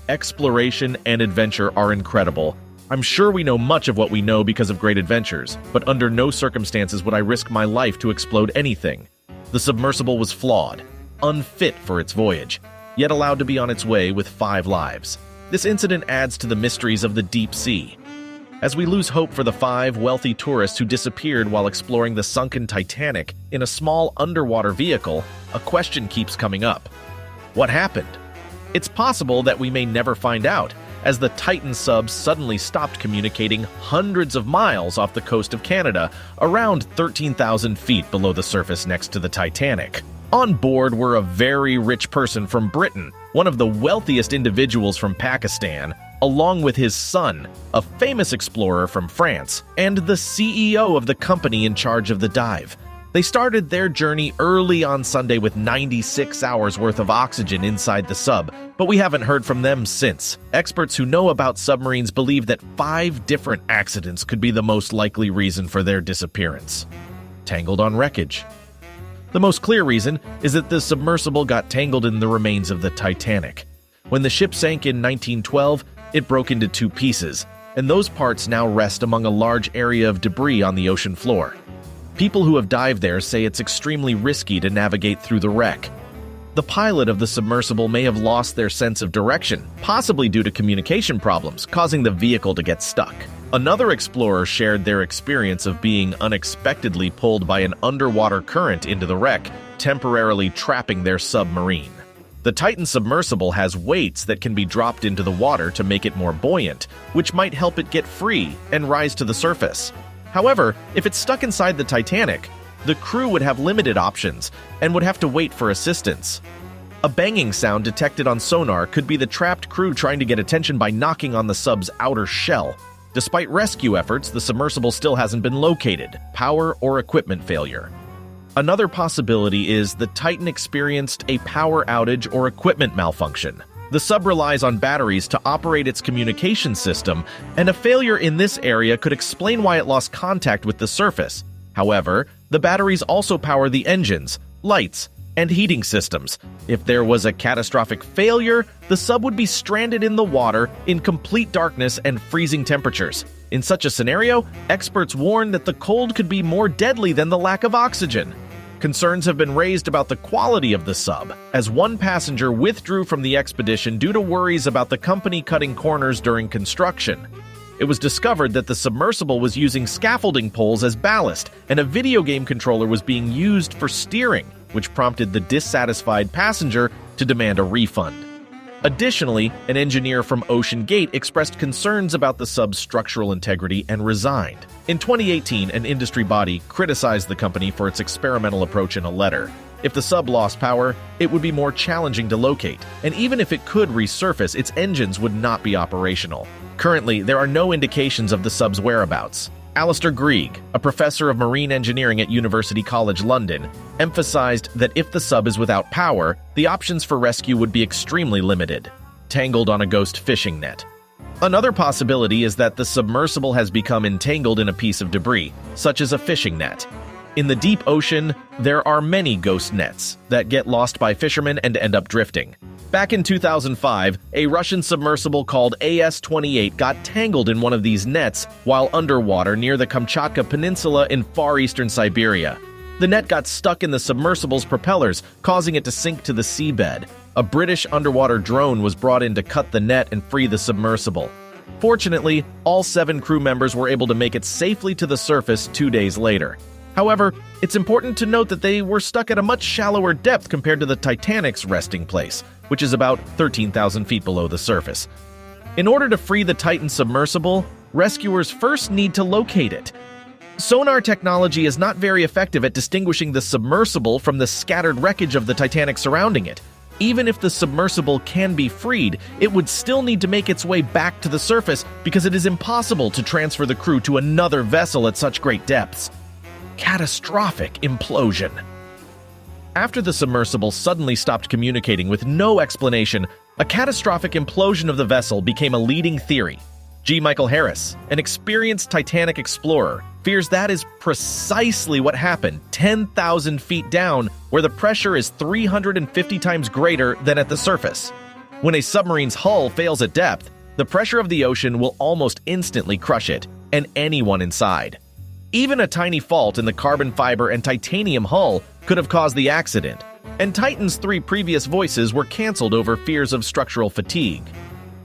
exploration, and adventure are incredible. I'm sure we know much of what we know because of great adventures, but under no circumstances would I risk my life to explode anything. The submersible was flawed, unfit for its voyage, yet allowed to be on its way with 5 lives. This incident adds to the mysteries of the deep sea. As we lose hope for the 5 wealthy tourists who disappeared while exploring the sunken Titanic in a small underwater vehicle, a question keeps coming up. What happened? It's possible that we may never find out, as the Titan sub suddenly stopped communicating hundreds of miles off the coast of Canada, around 13,000 feet below the surface next to the Titanic. On board were a very rich person from Britain, one of the wealthiest individuals from Pakistan, along with his son, a famous explorer from France, and the CEO of the company in charge of the dive. They started their journey early on Sunday with 96 hours worth of oxygen inside the sub, but we haven't heard from them since. Experts who know about submarines believe that 5 different accidents could be the most likely reason for their disappearance. Tangled on wreckage. The most clear reason is that the submersible got tangled in the remains of the Titanic. When the ship sank in 1912, it broke into 2 pieces, and those parts now rest among a large area of debris on the ocean floor. People who have dived there say it's extremely risky to navigate through the wreck. The pilot of the submersible may have lost their sense of direction, possibly due to communication problems, causing the vehicle to get stuck. Another explorer shared their experience of being unexpectedly pulled by an underwater current into the wreck, temporarily trapping their submarine. The Titan submersible has weights that can be dropped into the water to make it more buoyant, which might help it get free and rise to the surface. However, if it's stuck inside the Titanic, the crew would have limited options and would have to wait for assistance. A banging sound detected on sonar could be the trapped crew trying to get attention by knocking on the sub's outer shell. Despite rescue efforts, the submersible still hasn't been located, power or equipment failure. Another possibility is the Titan experienced a power outage or equipment malfunction. The sub relies on batteries to operate its communication system, and a failure in this area could explain why it lost contact with the surface. However, the batteries also power the engines, lights, and heating systems. If there was a catastrophic failure, the sub would be stranded in the water in complete darkness and freezing temperatures. In such a scenario, experts warn that the cold could be more deadly than the lack of oxygen. Concerns have been raised about the quality of the sub, as one passenger withdrew from the expedition due to worries about the company cutting corners during construction. It was discovered that the submersible was using scaffolding poles as ballast, and a video game controller was being used for steering, which prompted the dissatisfied passenger to demand a refund. Additionally, an engineer from Ocean Gate expressed concerns about the sub's structural integrity and resigned. In 2018, an industry body criticized the company for its experimental approach in a letter. If the sub lost power, it would be more challenging to locate, and even if it could resurface, its engines would not be operational. Currently, there are no indications of the sub's whereabouts. Alistair Grieg, a professor of marine engineering at University College London, emphasized that if the sub is without power, the options for rescue would be extremely limited. Tangled on a ghost fishing net. Another possibility is that the submersible has become entangled in a piece of debris, such as a fishing net. In the deep ocean, there are many ghost nets that get lost by fishermen and end up drifting. Back in 2005, a Russian submersible called AS-28 got tangled in one of these nets while underwater near the Kamchatka Peninsula in far eastern Siberia. The net got stuck in the submersible's propellers, causing it to sink to the seabed. A British underwater drone was brought in to cut the net and free the submersible. Fortunately, all 7 crew members were able to make it safely to the surface 2 days later. However, it's important to note that they were stuck at a much shallower depth compared to the Titanic's resting place, which is about 13,000 feet below the surface. In order to free the Titan submersible, rescuers first need to locate it. Sonar technology is not very effective at distinguishing the submersible from the scattered wreckage of the Titanic surrounding it. Even if the submersible can be freed, it would still need to make its way back to the surface because it is impossible to transfer the crew to another vessel at such great depths. Catastrophic implosion. After the submersible suddenly stopped communicating with no explanation, a catastrophic implosion of the vessel became a leading theory. G. Michael Harris, an experienced Titanic explorer, fears that is precisely what happened 10,000 feet down, where the pressure is 350 times greater than at the surface. When a submarine's hull fails at depth, the pressure of the ocean will almost instantly crush it, and anyone inside. Even a tiny fault in the carbon fiber and titanium hull could have caused the accident, and Titan's 3 previous voices were canceled over fears of structural fatigue.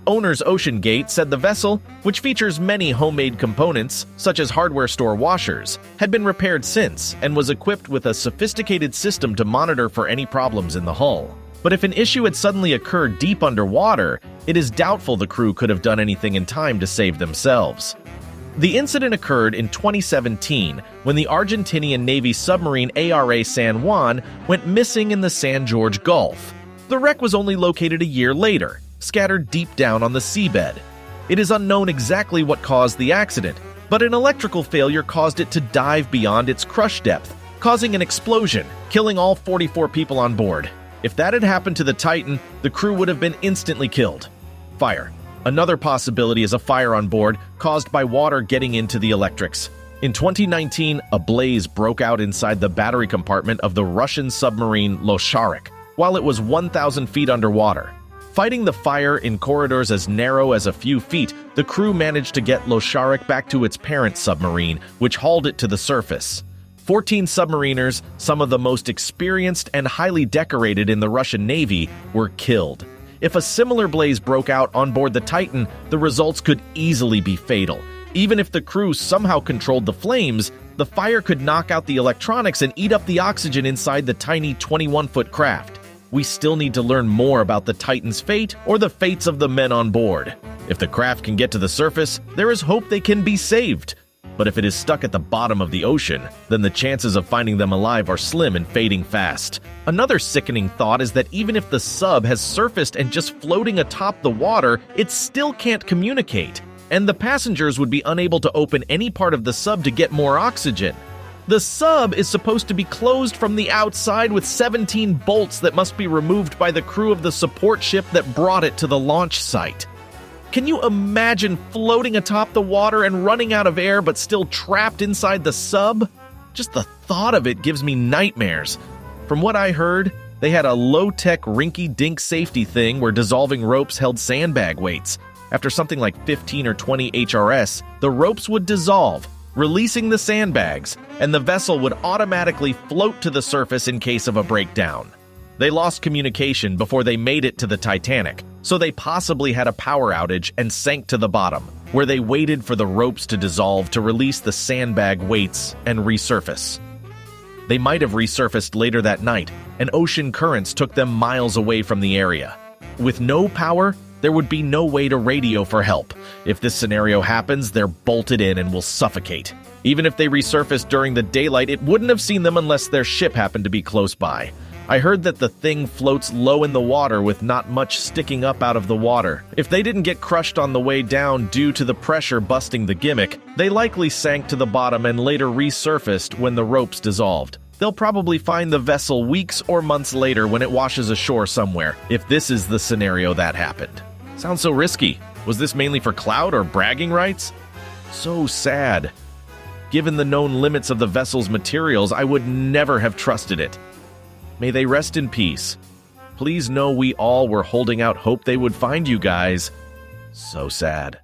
Owners OceanGate said the vessel, which features many homemade components, such as hardware store washers, had been repaired since and was equipped with a sophisticated system to monitor for any problems in the hull. But if an issue had suddenly occurred deep underwater, it is doubtful the crew could have done anything in time to save themselves. The incident occurred in 2017 when the Argentinian Navy submarine ARA San Juan went missing in the San Jorge Gulf. The wreck was only located a year later, scattered deep down on the seabed. It is unknown exactly what caused the accident, but an electrical failure caused it to dive beyond its crush depth, causing an explosion, killing all 44 people on board. If that had happened to the Titan, the crew would have been instantly killed. Fire. Another possibility is a fire on board caused by water getting into the electrics. In 2019, a blaze broke out inside the battery compartment of the Russian submarine Losharik while it was 1,000 feet underwater. Fighting the fire in corridors as narrow as a few feet, the crew managed to get Losharik back to its parent submarine, which hauled it to the surface. 14 submariners, some of the most experienced and highly decorated in the Russian Navy, were killed. If a similar blaze broke out on board the Titan, the results could easily be fatal. Even if the crew somehow controlled the flames, the fire could knock out the electronics and eat up the oxygen inside the tiny 21-foot craft. We still need to learn more about the Titan's fate or the fates of the men on board. If the craft can get to the surface, there is hope they can be saved. But if it is stuck at the bottom of the ocean, then the chances of finding them alive are slim and fading fast. Another sickening thought is that even if the sub has surfaced and just floating atop the water, it still can't communicate, and the passengers would be unable to open any part of the sub to get more oxygen. The sub is supposed to be closed from the outside with 17 bolts that must be removed by the crew of the support ship that brought it to the launch site. Can you imagine floating atop the water and running out of air but still trapped inside the sub? Just the thought of it gives me nightmares. From what I heard, they had a low-tech rinky-dink safety thing where dissolving ropes held sandbag weights. After something like 15 or 20 HRS, the ropes would dissolve, releasing the sandbags, and the vessel would automatically float to the surface in case of a breakdown. They lost communication before they made it to the Titanic, so they possibly had a power outage and sank to the bottom, where they waited for the ropes to dissolve to release the sandbag weights and resurface. They might have resurfaced later that night, and ocean currents took them miles away from the area. With no power, there would be no way to radio for help. If this scenario happens, they're bolted in and will suffocate. Even if they resurfaced during the daylight, it wouldn't have seen them unless their ship happened to be close by. I heard that the thing floats low in the water with not much sticking up out of the water. If they didn't get crushed on the way down due to the pressure busting the gimmick, they likely sank to the bottom and later resurfaced when the ropes dissolved. They'll probably find the vessel weeks or months later when it washes ashore somewhere, if this is the scenario that happened. Sounds so risky. Was this mainly for clout or bragging rights? So sad. Given the known limits of the vessel's materials, I would never have trusted it. May they rest in peace. Please know we all were holding out hope they would find you guys. So sad.